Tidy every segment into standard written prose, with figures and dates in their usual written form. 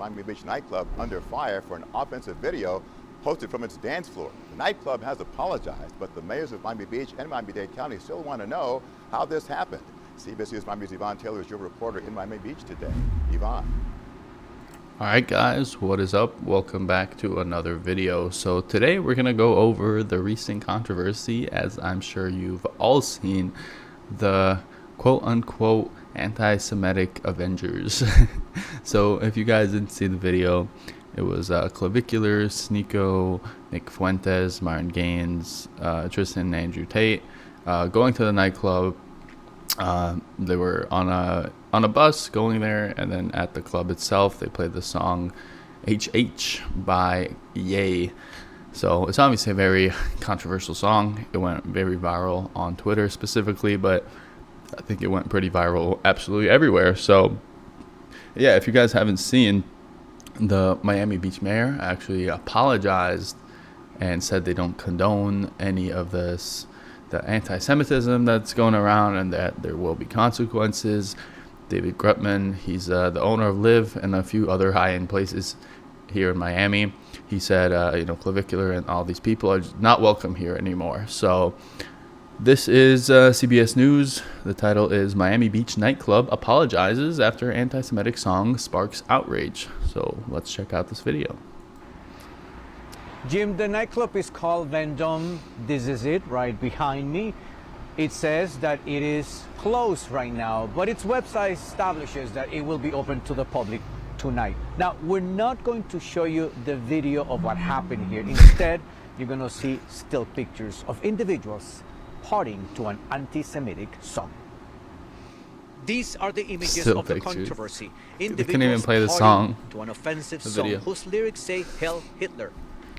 Miami Beach nightclub under fire for an offensive video posted from its dance floor. The nightclub has apologized, but the mayors of Miami Beach and Miami-Dade County still want to know how this happened. CBS News Miami's Yvonne Taylor is your reporter in Miami Beach today. Yvonne. Alright guys, what is up? Welcome back to another video. So today we're going to go over the recent controversy, as I'm sure you've all seen, the quote-unquote anti-Semitic Avengers. So if you guys didn't see the video, it was Clavicular, Sneeko, Nick Fuentes, Martin Gaines, Tristan and Andrew Tate going to the nightclub. They were on a bus going there, and then at the club itself they played the song HH by Ye. So it's obviously a very controversial song. It went very viral on Twitter specifically, but I think it went pretty viral absolutely everywhere. So yeah, if you guys haven't seen, the Miami Beach mayor actually apologized and said they don't condone any of this, the anti-Semitism that's going around, and that there will be consequences. David Grutman, he's the owner of Live and a few other high-end places here in Miami. He said, Clavicular and all these people are not welcome here anymore. So this is CBS News. The title is Miami Beach Nightclub Apologizes After Anti-Semitic Song Sparks Outrage. So let's check out this video. Jim, the nightclub is called Vendome. This is it right behind me. It says that it is closed right now, but its website establishes that it will be open to the public tonight. Now, we're not going to show you the video of what happened here. Instead, you're going to see still pictures of individuals partying to an anti-Semitic song. These are the images Still of the pictures. Controversy. They Individuals couldn't even play the partying song. to an offensive The song video. whose lyrics say "Hell Hitler."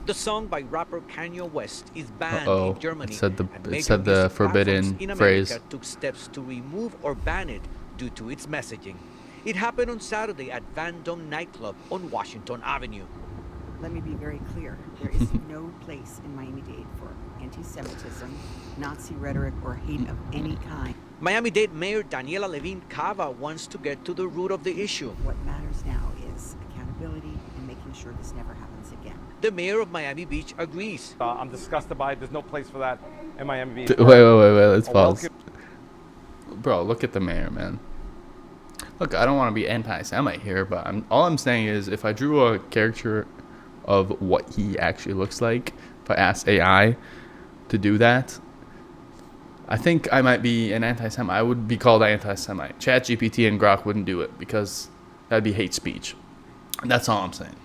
The song by rapper Kanye West is banned in Germany. It said and the major music forbidden platforms in phrase. America took steps to remove or ban it due to its messaging. It happened on Saturday at Vendome nightclub on Washington Avenue. Let me be very clear. There is no place in Miami-Dade for anti-Semitism, Nazi rhetoric, or hate of any kind. Miami-Dade Mayor Daniela Levine Cava wants to get to the root of the issue. What matters now is accountability and making sure this never happens again. The mayor of Miami Beach agrees. I'm disgusted by it. There's no place for that in Miami Beach. Wait, let's A pause. Bro, look at the mayor, man. Look, I don't want to be anti-Semite here, but all I'm saying is, if I drew a caricature of what he actually looks like, if I asked AI to do that, I think I might be an anti-Semite. I would be called anti-Semite. ChatGPT and Grok wouldn't do it, because that'd be hate speech. That's all I'm saying.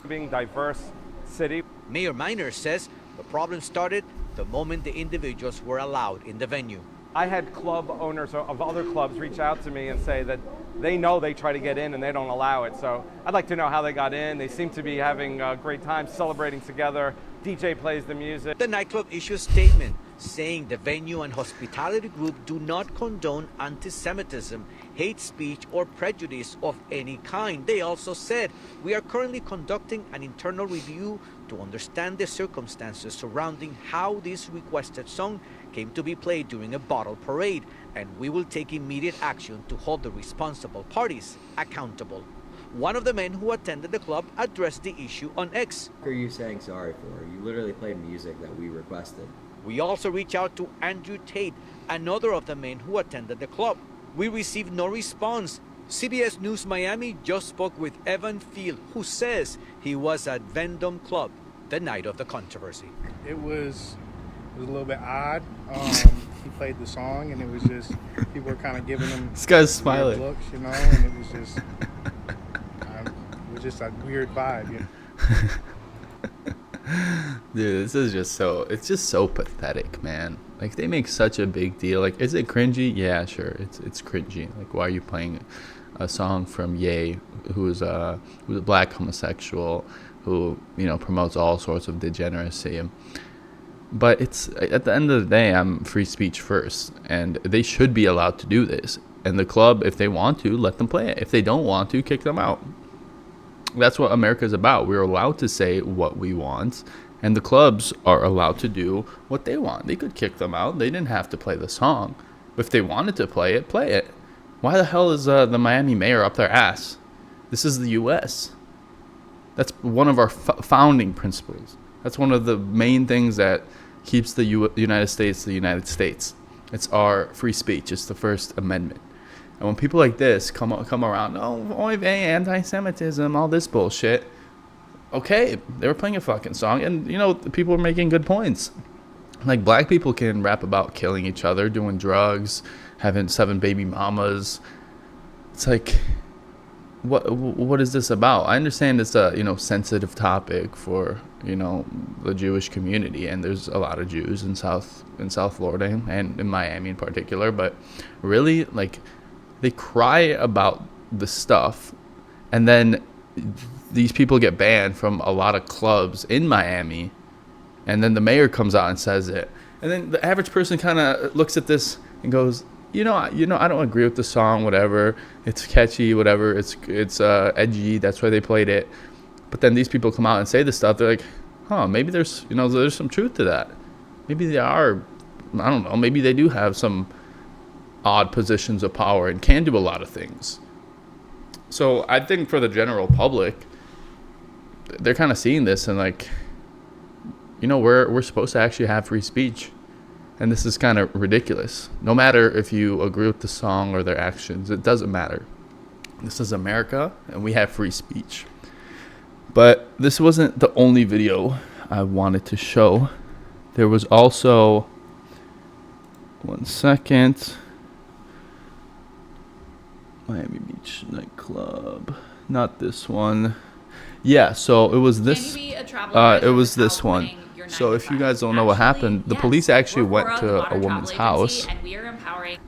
Being diverse city. Mayor Miner says the problem started the moment the individuals were allowed in the venue. I had club owners of other clubs reach out to me and say that they know they try to get in and they don't allow it. So I'd like to know how they got in. They seem to be having a great time celebrating together. DJ plays the music. The nightclub issued a statement saying the venue and hospitality group do not condone anti-Semitism, hate speech, or prejudice of any kind. They also said, "We are currently conducting an internal review to understand the circumstances surrounding how this requested song came to be played during a bottle parade, and we will take immediate action to hold the responsible parties accountable." One of the men who attended the club addressed the issue on X. What are you saying sorry for? You literally played music that we requested. We also reached out to Andrew Tate, another of the men who attended the club. We received no response. CBS News Miami just spoke with Evan Field, who says he was at Vendome Club the night of the controversy. It was a little bit odd. He played the song, and it was just, people were kind of giving him This guy's weird smiling. looks, and it was just a weird vibe. Dude, this is it's just so pathetic, man. Like, they make such a big deal. Like, is it cringy? Yeah, sure, it's cringy. Like, why are you playing a song from Ye, who's a black homosexual, who promotes all sorts of degeneracy? But it's, at the end of the day, I'm free speech first, and they should be allowed to do this. And the club, if they want to, let them play it. If they don't want to, kick them out. That's what America's about. We're allowed to say what we want, and the clubs are allowed to do what they want. They could kick them out. They didn't have to play the song. But if they wanted to play it, play it. Why the hell is the Miami mayor up their ass? This is the U.S. That's one of our founding principles. That's one of the main things that keeps the United States the United States. It's our free speech. It's the First Amendment. And when people like this come around, oh, oy vey, anti-Semitism, all this bullshit. Okay, they were playing a fucking song, and you know, people were making good points. Like, black people can rap about killing each other, doing drugs, having 7 baby mamas. It's like, what is this about? I understand it's a, you know, sensitive topic for, you know, the Jewish community, and there's a lot of Jews in South Florida and in Miami in particular, but really, like, they cry about the stuff, and then these people get banned from a lot of clubs in Miami, and then the mayor comes out and says it, and then the average person kind of looks at this and goes, you know, I don't agree with the song, whatever, it's catchy, whatever, it's edgy, that's why they played it. But then these people come out and say this stuff, they're like, huh, maybe there's some truth to that. Maybe they are, I don't know, maybe they do have some odd positions of power and can do a lot of things. So I think for the general public, they're kind of seeing this and like, you know, we're supposed to actually have free speech, and this is kind of ridiculous. No matter if you agree with the song or their actions, it doesn't matter. This is America, and we have free speech. But this wasn't the only video I wanted to show. There was also, one second, Miami Beach nightclub, not this one. Yeah, so it was this. It was this one. So if you guys don't know what happened, the police actually went to a woman's house,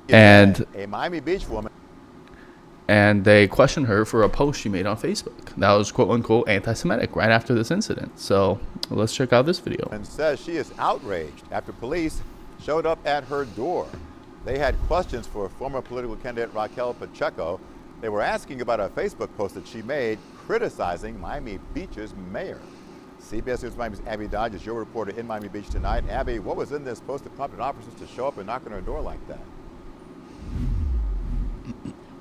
and a Miami Beach woman, and they questioned her for a post she made on Facebook that was quote unquote anti-Semitic right after this incident. So let's check out this video. and says she is outraged after police showed up at her door. They had questions for former political candidate Raquel Pacheco. They were asking about a Facebook post that she made criticizing Miami Beach's mayor. CBS News Miami's Abby Dodge is your reporter in Miami Beach tonight. Abby, what was in this post that prompted officers to show up and knock on her door like that?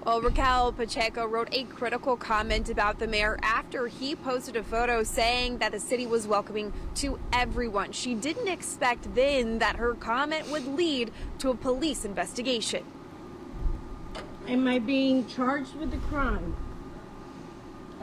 Well, Raquel Pacheco wrote a critical comment about the mayor after he posted a photo saying that the city was welcoming to everyone. She didn't expect then that her comment would lead to a police investigation. Am I being charged with a crime?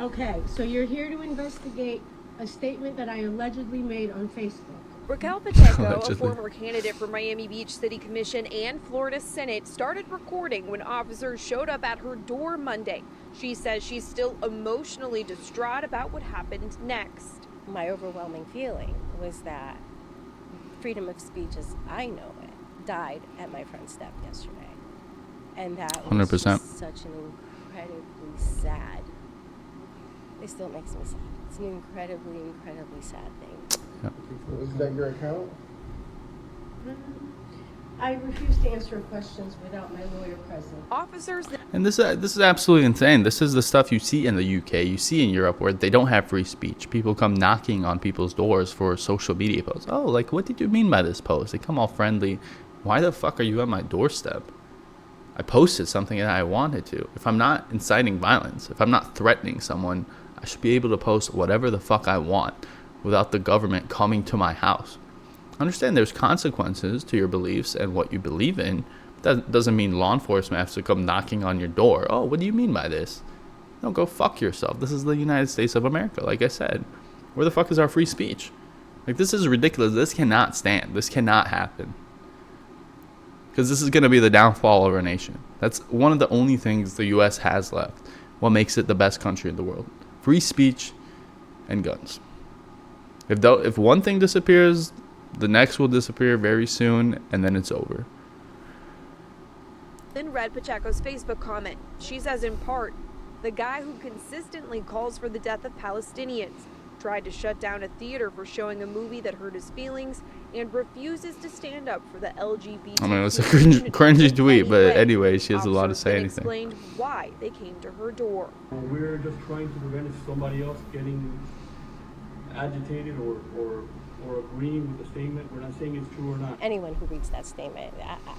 Okay, so you're here to investigate a statement that I allegedly made on Facebook. Raquel Pacheco, a Allegedly. former candidate for Miami Beach City Commission and Florida Senate, started recording when officers showed up at her door Monday. She says she's still emotionally distraught about what happened next. My overwhelming feeling was that freedom of speech as I know it died at my front step yesterday. And that was 100%. just such an incredibly sad, it still makes me sad. It's an incredibly, incredibly sad thing. Is that your account? I refuse to answer questions without my lawyer present. Officers And this is absolutely insane. This is the stuff you see in the UK, you see in Europe, where they don't have free speech. People come knocking on people's doors for social media posts. Oh, like, what did you mean by this post? They come all friendly. Why the fuck are you at my doorstep? I posted something that I wanted to. If I'm not inciting violence, if I'm not threatening someone, I should be able to post whatever the fuck I want without the government coming to my house. Understand there's consequences to your beliefs and what you believe in. That doesn't mean law enforcement has to come knocking on your door. Oh, what do you mean by this? No, go fuck yourself. This is the United States of America, like I said. Where the fuck is our free speech? Like, this is ridiculous. This cannot stand. This cannot happen. Because this is going to be the downfall of our nation. That's one of the only things the U.S. has left. What makes it the best country in the world. Free speech and guns. If one thing disappears, the next will disappear very soon, and then it's over. then read Pacheco's Facebook comment. She says in part, the guy who consistently calls for the death of Palestinians tried to shut down a theater for showing a movie that hurt his feelings and refuses to stand up for the LGBT. I mean, it's a cringy tweet, but anyway, she has a lot to say anything. Explained why they came to her door. We're just trying to prevent somebody else getting agitated or or agreeing with the statement. We're not saying it's true or not. Anyone who reads that statement,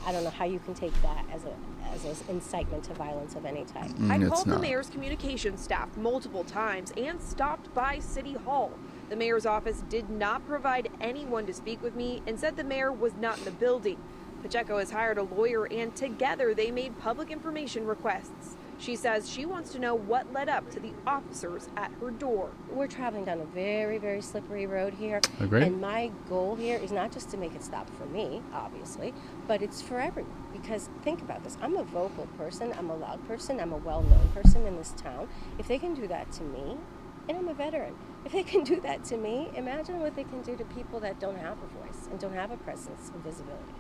I don't know how you can take that as an incitement to violence of any type. I called the mayor's communications staff multiple times and stopped by City Hall. The mayor's office did not provide anyone to speak with me and said the mayor was not in the building. Pacheco has hired a lawyer, and together they made public information requests. She says she wants to know what led up to the officers at her door. We're traveling down a very, very slippery road here. Agreed. And my goal here is not just to make it stop for me, obviously, but it's for everyone. Because think about this. I'm a vocal person. I'm a loud person. I'm a well-known person in this town. If they can do that to me, and I'm a veteran, if they can do that to me, imagine what they can do to people that don't have a voice and don't have a presence and visibility.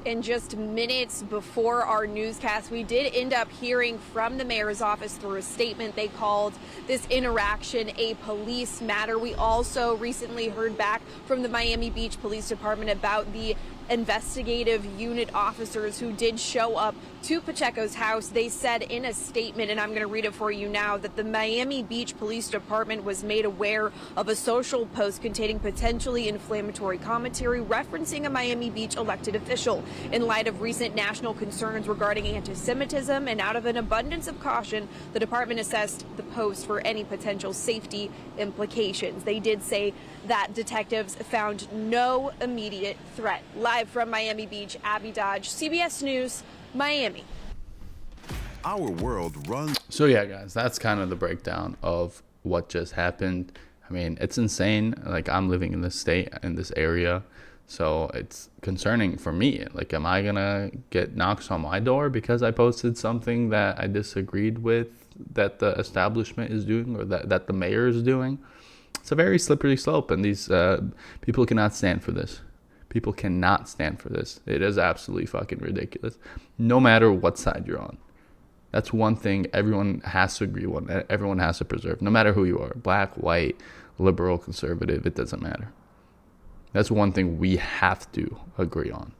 In just minutes before our newscast, we did end up hearing from the mayor's office through a statement. They called this interaction a police matter. We also recently heard back from the Miami Beach Police Department about the investigative unit officers who did show up to Pacheco's house. They said in a statement, and I'm going to read it for you now, that the Miami Beach Police Department was made aware of a social post containing potentially inflammatory commentary referencing a Miami Beach elected official. In light of recent national concerns regarding anti-Semitism and out of an abundance of caution, the department assessed the post for any potential safety implications. They did say that detectives found no immediate threat. Live from Miami Beach, Abby Dodge, CBS News, Miami. Our world runs. So yeah, guys, that's kind of the breakdown of what just happened. I mean, it's insane. Like, I'm living in this state, in this area, so it's concerning for me. Like, am I gonna get knocks on my door because I posted something that I disagreed with that the establishment is doing, or that the mayor is doing? It's a very slippery slope, and these people cannot stand for this. People cannot stand for this. It is absolutely fucking ridiculous, no matter what side you're on. That's one thing everyone has to agree on. Everyone has to preserve, no matter who you are, black, white, liberal, conservative, it doesn't matter. That's one thing we have to agree on.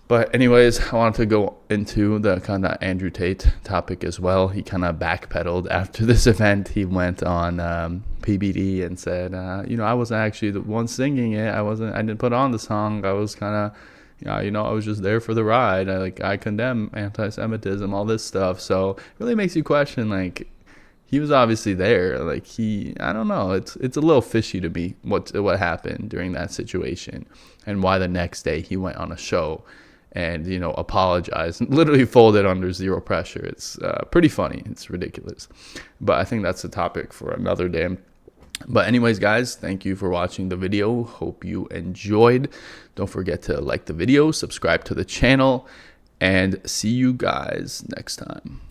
But anyways, I wanted to go into the kind of Andrew Tate topic as well. He kind of backpedaled after this event. He went on PBD and said, I wasn't actually the one singing it. I didn't put on the song. I was kind of, I was just there for the ride. I condemn anti-Semitism, all this stuff. So it really makes you question, like, he was obviously there. Like, I don't know. It's a little fishy to me what happened during that situation, and why the next day he went on a show and, apologized and literally folded under zero pressure. It's pretty funny. It's ridiculous. But I think that's a topic for another day. But anyways, guys, thank you for watching the video. Hope you enjoyed. Don't forget to like the video, subscribe to the channel, and see you guys next time.